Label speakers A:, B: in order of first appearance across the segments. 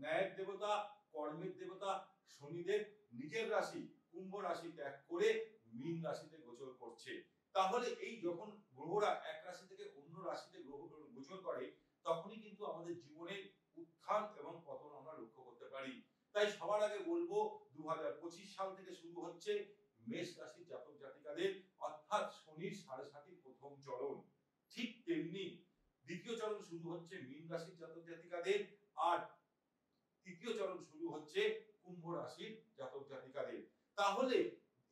A: ন্যায়ের দেবতা, কর্মের দেবতা শনিদেব নিজের রাশি কুম্ভ রাশি ত্যাগ করে মীন রাশিতে গোচর করছে। তাহলে এই যখন গ্রহরা এক রাশি থেকে অন্য রাশিতে গ্রহ গোচর করে তখনই কিন্তু আমাদের জীবনের উত্থান এবং পতন আমরা লক্ষ্য করতে পারি। তাই সবার আগে বলবো 2025 সাল থেকে শুরু হচ্ছে মেষ রাশির জাতক জাতিকাদের, অর্থাৎ শনির 7.5 প্রথম চরণ। ঠিক তেমনি দ্বিতীয় চরণ শুরু হচ্ছে মীন রাশির জাতক জাতিকাদের, আর তৃতীয় চরণ শুরু হচ্ছে কুম্ভ রাশির জাতক জাতিকাদের। তাহলে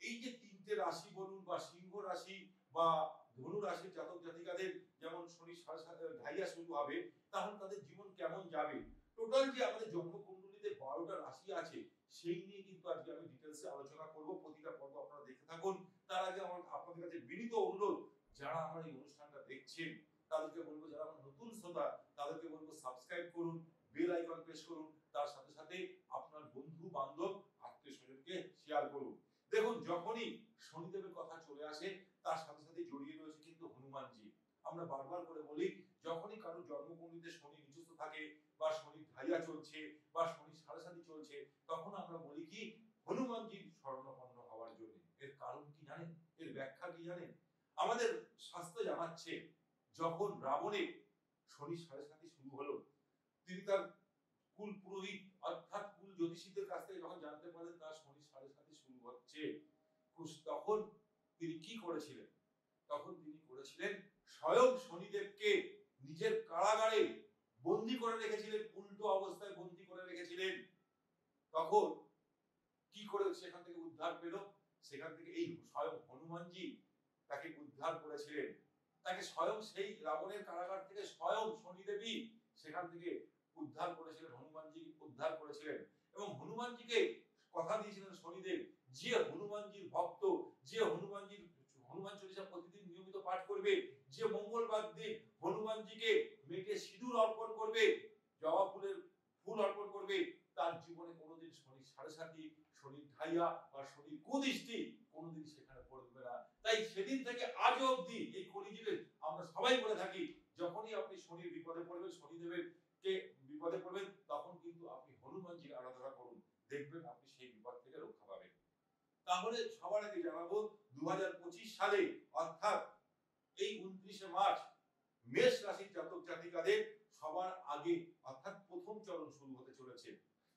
A: এই যে তিনটে রাশি বলুন বা সিংহ রাশি বা ধনু রাশির জাতক জাতিকাদের যেমন শনি ঢাইয়া শুরু হবে, তাহলে তাদের জীবন কেমন যাবে, টোটাল যে আমাদের জন্মকুণ্ডলীতে 12টা রাশি আছে সেই নিয়ে কিন্তু আজকে আমি ডিটেইলসে আলোচনা করব। প্রতিটা পর্ব আপনারা দেখে থাকুন। তার আগে আমার আপনাদের কাছে বিনীত অনুরোধ, যারা আমার এই অনুষ্ঠানটা দেখছেন তাদেরকে বলবো, যারা আমার নতুন শ্রোতা তাদেরকে বলবো সাবস্ক্রাইব করুন, বেল আইকন প্রেস করুন, তার সাথে সাথে আপনার বন্ধু বান্ধব আত্মীয় স্বজনকে শেয়ার করুন। দেখুন, যখনই শনিদেবের কথা চলে আসে তার সাথে সাথে জড়িয়ে রয়েছে কিন্তু হনুমানজি। আমরা বারবার করে বলি, যখনই কারো জন্মকুণ্ডলীতে শনি নিচস্থ থাকে বা শনি ঢাইয়া চলছে বা শনি 7.5 চলছে, তখন আমরা বলি কি হনুমানজির শরণাপন্ন হওয়ার জন্য। এর কারণ কি জানেন? এর ব্যাখ্যা কি জানেন? আমাদের শাস্ত্র জানাচ্ছে, যখন রাবণের শনি 7.5 শুরু হলো, তিনি তার কুল পুরোহিত অর্থাৎ কুল জ্যোতিষীদের কাছ থেকে যখন জানতে পারলেন তার শনি 7.5 শুরু হচ্ছে, তখন তিনি কি করেছিলেন? তখন তিনি করেছিলেন স্বয়ং শনিদেবকে নিজের কারাগারে বন্দী করে রেখেছিলেন, উল্টো অবস্থায় বন্দী করে রেখেছিলেন। তখন কি করে সেখান থেকে উদ্ধার পেল? সেখান থেকে এই স্বয়ং হনুমানজি তাকে উদ্ধার করেছিলেন। তাকে স্বয়ং সেই রাবণের কারাগার থেকে স্বয়ং শনিদেবী সেখান থেকে উদ্ধার করেছিলেন, হনুমানজি উদ্ধার করেছিলেন। এবং হনুমানজিকে কথা দিয়েছিলেন শনিদেব, যে হনুমানজির ভক্ত, যে হনুমান চল্লিশা প্রতিদিন নিয়মিত পাঠ করবে, যে মঙ্গলবার দিন হনুমানজিকে মেটে সিঁদুর অর্পণ করবে, জবা ফুলের ফুল অর্পণ করবে, তার জীবনে কোনোদিন শনি 7.5, শনির ঢাইয়া বা শনির কুদৃষ্টি কোনোদিন সেখানে পড়বে না। তাই সেদিন থেকে আজ অবধি এই কলিযুগে আমরা সবাই বলে থাকি, যখনই আপনি শনির বিপদে পড়বেন, শনিদেবের কে বিপদে পড়বেন, তখন কিন্তু আপনি হনুমানজির আরাধনা করুন, দেখবেন আপনি সেই বিপদ থেকে রক্ষা পাবেন। তাহলে সবার আগে জানাবো 2025 সালে অর্থাৎ এই 29শে মার্চ মেষ রাশির জাতক জাতিকাদের সবার আগে অর্থাৎ প্রথম চরণ শুরু হতে চলেছে।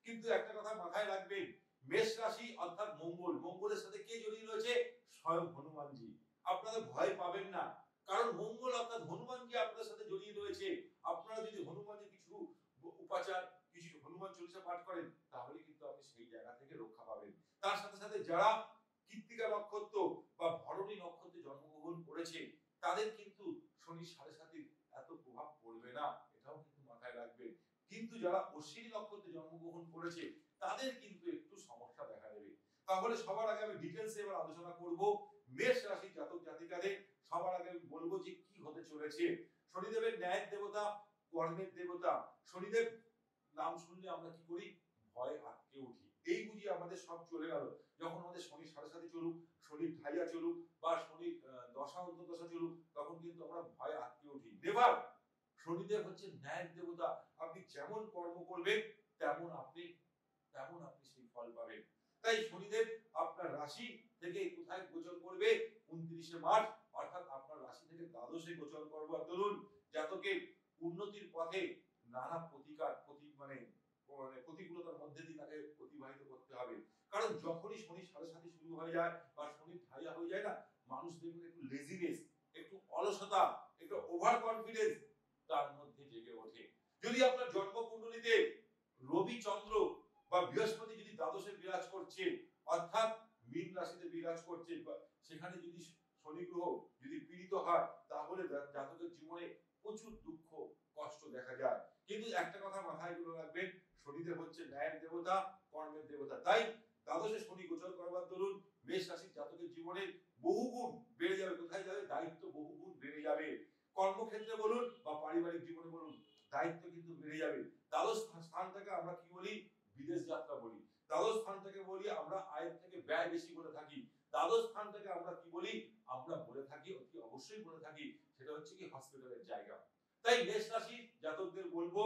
A: কিন্তু একটা কথা মাথায় রাখবেন, মেষ রাশি অর্থাৎ মঙ্গলের সাথে কে জড়িয়ে রয়েছে? স্বয়ং হনুমানজি। আপনারা ভয় পাবেন না, কারণ মঙ্গল অর্থাৎ হনুমানজি আপনাদের সাথে জড়িয়ে রয়েছে। আপনারা যদি হনুমানজির কিছু উপাচার, কিছু হনুমান চল্লিশা পাঠ করেন, তাহলে কিন্তু আপনি সেই জায়গা থেকে রক্ষা পাবেন। তার সাথে সাথে যারা কৃত্তিকা নক্ষত্র বা ভরণী নক্ষত্রে জন্মগ্রহণ করেছে, তাদের কিন্তু শনি 7.5 এত প্রভাব পড়বে না, এটাও কিন্তু মাথায় রাখবেন। কিন্তু যারা অশ্বিনী নক্ষত্রে জন্মগ্রহণ করেছে, তাদের কিন্তু একটু সমস্যা দেখা দেবে। তাহলে সবার আগে আমি ডিটেইলসে এবার আলোচনা করব মেষ রাশির জাতক জাতিকাদের। সবার আগে আমি বলবো যে কি হতে চলেছে। শনিদেবের ন্যায়ের দেবতা, কর্মের দেবতা। শনিদেব নাম শুনলে আমরা কি করি? ভয় আটকে উঠি। এই বুঝি আমাদের সব চলে গেল যখন আমাদের শনি 7.5 চলুক, শনির ঢাইয়া চলুক বা শনির দশা অন্তর্দশা চলুক, তখন কিন্তু আমরা ভয় আটকে উঠি। নেভার। শনিদেব হচ্ছে ন্যায়ের দেবতা। আপনি যেমন কর্ম করবেন তেমন আপনি সেই ফল পাবেন। তাই শনিদেব আপনার রাশি থেকে কোথায় গোচর করবে? 29শে মার্চ অর্থাৎ আপনার রাশি থেকে দ্বাদশে গোচর করবার দরুন জাতকের উন্নতির পথে নানা প্রতিকূলতার মধ্যে দিয়ে তাকে অতিবাহিত করতে হবে। কারণ যখনই শনি 7.5 শুরু হয়ে যায় বা শনি ঢাইয়া হয়ে যায় না, মানুষ দেখবেন একটু লেজিনেস, একটু অলসতা, একটু ওভার কনফিডেন্স তার মধ্যে জেগে ওঠে। যদি আপনার জন্মকুণ্ডলীতে রবি, চন্দ্র বা বৃহস্পতি যদি দ্বাদশে বিরাজ করছে অর্থাৎ মীন রাশিতে বিরাজ করছে, সেখানে যদি শনি গ্রহ যদি পীড়িত হয়, তাহলে জাতকের জীবনে প্রচুর দুঃখ কষ্ট দেখা যায়। কিন্তু একটা কথা মাথায় রাখবেন, শনিদেব হচ্ছে ন্যায়ের দেবতা, কর্মের দেবতা। তাই দ্বাদশে শনি গোচর করবার দরুন মেষ রাশির জাতকের জীবনে বহুগুণ বেড়ে যাবে। কোথায় যাবে? দায়িত্ব বহুগুণ বেড়ে যাবে। কর্মক্ষেত্রে বলুন বা পারিবারিক জীবনে বলুন, দায়িত্ব কিন্তু বেড়ে যাবে। দ্বাদশ স্থানটাকে আমরা কি বলি? বিদেশ যাত্রা বলি। দ্বাদশ স্থানটাকে বলি আমরা আয়ের থেকে ব্যয় বেশি বলে থাকি। দ্বাদশ স্থানটাকে আমরা কি বলি? আমরা বলে থাকি, অতি অবশ্যই বলে থাকি, সেটা হচ্ছে কি হসপিটালের জায়গা। তাই মেষ রাশি জাতকদের বলবো,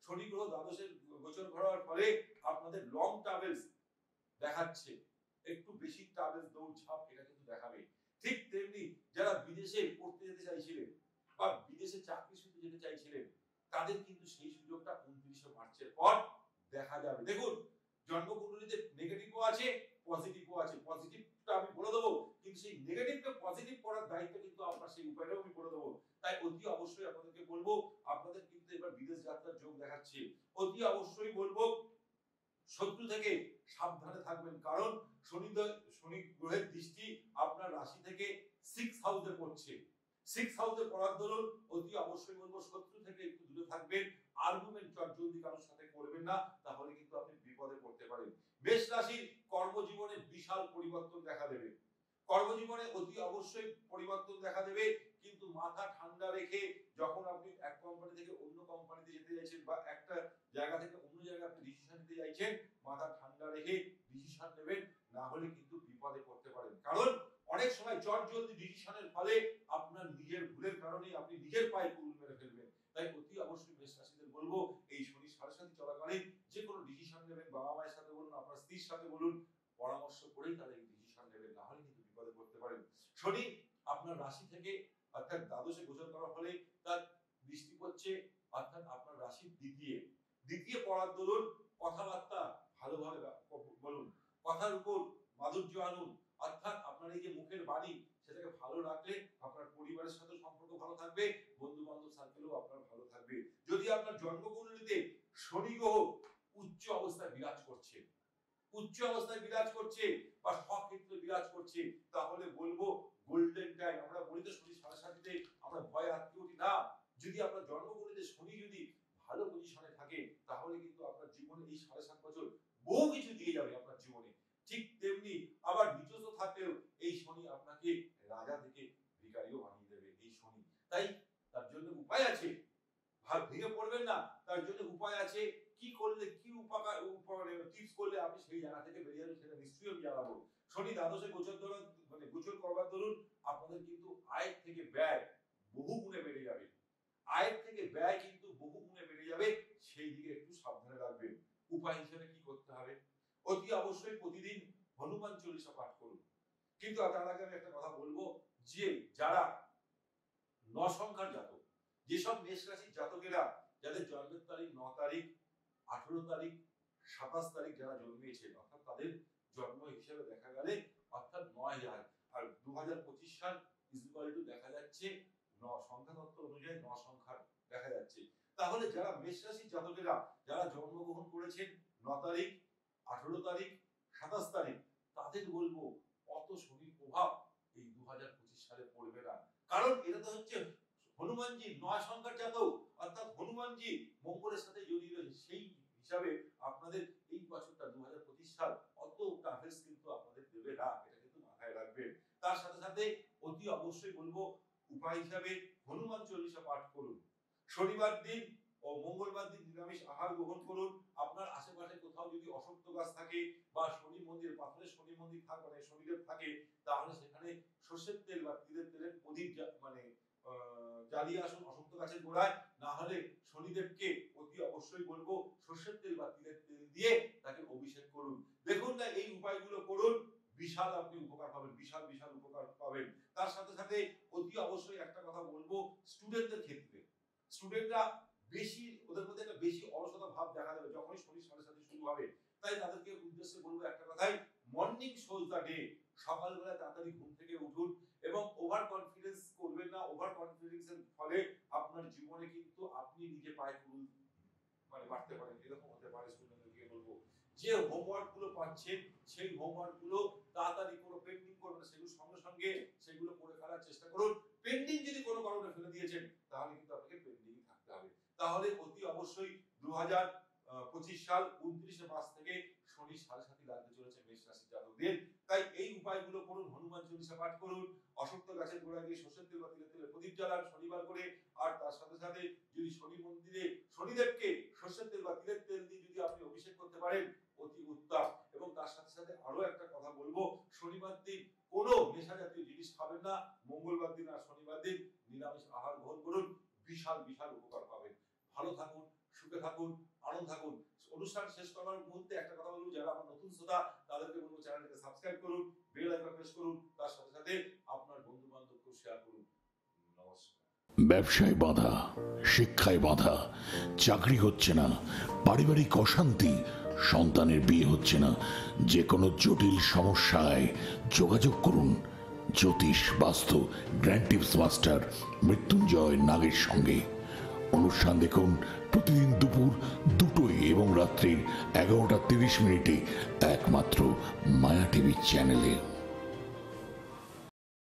A: শনি গ্রহ দ্বাদশে গোচর করার ফলে আপনাদের লং ট্রাভেলস দেখাচ্ছে, একটু বেশি ট্রাভেলস দৌড়ঝাঁপ এটা কিন্তু দেখাবে। ঠিক তেমনি যারা বিদেশে পড়তে যেতে চাইছিলেন বা বিদেশে চাকরি সূত্রে যেতে চাইছিলেন, তাদের কিন্তু সেই সুযোগটা 29শে মার্চের পর দেখা যাবে। দেখুন, জন্মকুণ্ডলীতে নেগেটিভও আছে, পজিটিভও আছে। পজিটিভটা আমি বলে দেবো, কিন্তু সেই নেগেটিভকে পজিটিভ করার দায়িত্ব কিন্তু আপনার, সেই উপায়টাও আমি বলে দেবো। তাই অতি অবশ্যই আপনাদেরকে বলবো, আপনাদের কিন্তু এবার বিদেশ যাত্রার যোগ দেখাচ্ছে। অতি অবশ্যই বলবো শত্রু থেকে সাবধানে থাকবেন, কারণ শনি গ্রহের দৃষ্টি আপনার রাশি থেকে 6 হাউসে পড়ছে। 6 হাউসে পড়ার দরুন অতি অবশ্যই বলবো শত্রু থেকে একটু দূরে থাকবেন। আর্গুমেন্ট চটজলদি কারোর সাথে করবেন না, তাহলে কিন্তু আপনি বিপদে পড়তে পারেন। মেষ রাশির কর্মজীবনে বিশাল পরিবর্তন দেখা দেবে। কর্মজীবনে অতি অবশ্যই পরিবর্তন দেখা দেবে, কিন্তু মাথা ঠান্ডা রেখে যখন আপনি এক কোম্পানি থেকে অন্য কোম্পানিতে যেতে চাইছেন বা একটা জায়গা থেকে অন্য জায়গায় আপনি ডিসিশন নিতে চাইছেন, মাথা ঠান্ডা রেখে ডিসিশন নেবেন, না হলে কিন্তু বিপদে পড়তে পারেন। কারণ অনেক সময় চটজলদি ডিসিশনের ফলে আপনার নিজের ভুলের কারণে আপনি নিজের পায়ে কুড়ুল মেরে ফেলবেন। তাই অতি অবশ্যই মেষ রাশিদের বলবো, এই শনি সাড়ে সাথী চলাকালীন যে কোনো ডিসিশন নেবেন, বাবা মায়ের সাথে বলুন, আপনার স্ত্রীর সাথে বলুন, পরামর্শ করেই তাদের ডিসিশন নেবেন, না হলে কিন্তু বিপদে পড়তে পারেন। শনি আপনার রাশি থেকে অর্থাৎ দ্বাদশে গোচর করার ফলে তার দৃষ্টি পড়ছে অর্থাৎ আপনার রাশির দ্বিতীয় পড়ার দরুন কথাবার্তা ভালোভাবে বলুন, কথার উপর মাধুর্য আনুন, অর্থাৎ আপনার এই যে মুখের বাণী সেটাকে ভালো রাখলে আপনার পরিবারের সাথে সম্পর্ক ভালো থাকবে, বন্ধু বান্ধব সার্কেলও আপনার ভালো থাকবে। যদি আপনার জন্মকুণ্ডলীতে শনি গ্রহ উচ্চ অবস্থায় বিরাজ করছে, বা স্বক্ষেত্রে বিরাজ করছে, তাহলে বলবো গোল্ডেন টাইম। আমরা বলি তো শনি সাড়ে সাথীতে আমরা ভয় আটকে উঠি না। যদি আপনার জন্মকুণ্ডলীতে শনি যদি ভালো পজিশনে থাকে, তাহলে কিন্তু আপনার জীবনে এই 7.5 বছর বহু কিছু দিয়ে যাবে আপনার জীবনে। ঠিক তেমনি আবার নিজস্ব থাকলেও এই শনি আপনাকে রাজা থেকে ভিখারিও বানিয়ে দেবে এই শনি। তাই তার জন্য উপায় আছে, ভেঙে পড়বেন না। তার জন্য উপায় আছে, কি করলে কি টিপস করলে আপনি সেই জায়গা থেকে বেরিয়ে যাবেন, সেটা নিশ্চয়ই আমি জানাবো। শনি দ্বাদশে গোচর করবার দরুন আপনাদের কিন্তু আয়ের থেকে ব্যয় বহু গুণে বেড়ে যাবে। আয়ের থেকে ব্যয় কিন্তু বহু গুণে বেড়ে যাবে, সেই দিকে একটু সাবধানে রাখবেন। উপায় হিসেবে কি করতে হবে? অতি অবশ্যই প্রতিদিন হনুমান চল্লিশা পাঠ করুন। কিন্তু তার আগে আমি একটা কথা বলবো, যে যারা 9 সংখ্যার জাতক, যেসব মেষ রাশির জাতকেরা যাদের জন্মের তারিখ 9 তারিখ, 18 তারিখ, 27 তারিখ যারা জন্মেছেন, অর্থাৎ তাদের জন্ম হিসেবে দেখা গেলে অর্থাৎ 9,000, আর 2025 সাল দেখা যাচ্ছে সংখ্যা তত্ত্ব অনুযায়ী 9 সংখ্যার দেখা যাচ্ছে। তাহলে যারা মেষ রাশির জাতকেরা যারা জন্মগ্রহণ করেছেন 9 তারিখ, 18 তারিখ, 27 তারিখ, তাদের বলবো অত শনির প্রভাব এই 2025 সালে পড়বে না। কারণ এটা তো হচ্ছে হনুমানজি 9 সংখ্যার জাতক, অর্থাৎ হনুমানজি মঙ্গলের সাথে জড়িয়ে রয়েছে। সেই হিসাবে আপনাদের এই বছরটা 2025 সাল অত ট্রাভেলস কিন্তু আপনাদের দেবে না, এটা কিন্তু মাথায় রাখবেন। তার সাথে সাথে অতি অবশ্যই বলবো উপায় হিসাবে হনুমান চল্লিশা পাঠ করুন। শনিবার দিন ও মঙ্গলবার দিন নিরামিষ আহার গ্রহণ করুন। আপনার আশেপাশে কোথাও যদি অশ্বত্থ গাছ থাকে বা শনি মন্দির, পাথরের শনি মন্দির থাকে, মানে শনিদেব থাকে, তাহলে সেখানে সর্ষের তেল বা তিলের প্রদীপ জ্বালিয়ে আসুন অশ্বত্থ গাছের গোড়ায়। না হলে শনিদেবকে অতি অবশ্যই বলবো সর্ষের তেল বা তিলের তেল দিয়ে তাকে অভিষেক করুন। দেখুন না, এই উপায়গুলো করুন, বিশাল আপনি উপকার পাবেন, বিশাল উপকার পাবেন। তার সাথে সাথে অতি অবশ্যই একটা কথা বলবো, স্টুডেন্টদের ক্ষেত্রে, স্টুডেন্টরা বেশি, ওদের মধ্যে একটা বেশি অলসতা ভাব দেখা যাবে যখনই শনির সাড়ে সাথে শুরু হবে। তাই তাদেরকে উদ্দেশ্যে বলবো একটা কথাই, মর্নিং শোজ দা ডে। সকালবেলা তাড়াতাড়ি ঘুম থেকে উঠুন এবং ওভার কনফিডেন্স করবেন না। ওভার কনফিডেন্সের ফলে আপনার জীবনে কিন্তু আপনি নিজে পায়ে কুড়ুল বাড়তে পারেন। এরকম হতে পারে। স্টুডেন্টদেরকে বলবো, যে হোমওয়ার্ক গুলো পাচ্ছেন সেই হোমওয়ার্ক গুলো তাড়াতাড়ি কোনো পেন্ডিং করবেন না, সেগুলো সঙ্গে সঙ্গে সেগুলো করে ফেলার চেষ্টা করুন। পেন্ডিং যদি কোনো কারণে ফেলে দিয়েছেন, তাহলে কিন্তু আপনাকে পেন্ডিং থাকতে হবে। তাহলে অতি অবশ্যই 2025 সাল 29শে মার্চ থেকে শনি সাড়ে সাথী লাগতে চলেছে মেষ রাশির জাতকদের। তাই এই উপায়গুলো করুন, হনুমান চল্লিশা পাঠ করুন, অশ্বত্থ গাছের গোড়ায় গিয়ে সর্ষের তেল বা তিলের তেলে প্রদীপ জ্বালান শনিবার করে। আর তার সাথে সাথে যদি শনি মন্দিরে শনিদেবকে সর্ষের তেল বা তিলের তেল দিয়ে যদি আপনি অভিষেক করতে পারেন, অতি উত্তম। এবং তার সাথে সাথে আরো একটা কথা বলবো, শনিবার দিন কোনো নেশা জাতীয় জিনিস খাবেন না। মঙ্গলবার দিন আর শনিবার দিন নিরামিষ আহার গ্রহণ করুন, বিশাল উপকার পাবেন। ভালো থাকুন, সুখে থাকুন, আনন্দ থাকুন। অনুষ্ঠান শেষ করার মুহূর্তে একটা কথা বলবো, যারা আমার নতুন শ্রোতা তাদেরকে বলবো চ্যানেলটাকে সাবস্ক্রাইব করুন, বেল আইকন প্রেস করুন, তার সাথে সাথে আপনার বন্ধু বান্ধবকেও শেয়ার করুন। নমস্কার।
B: ব্যবসায় বাধা, শিক্ষায় বাধা, চাকরি হচ্ছে না, পারিবারিক অশান্তি, সন্তানের বিয়ে হচ্ছে না, যে কোনো জটিল সমস্যায় যোগাযোগ করুন জ্যোতিষ বাস্তু গ্র্যান্ড টিপস মাস্টার মৃত্যুঞ্জয় নাগের সঙ্গে। অনুষ্ঠান দেখুন প্রতিদিন দুপুর 2টোয় এবং রাত্রির 11:30 একমাত্র মায়া টিভি চ্যানেলে।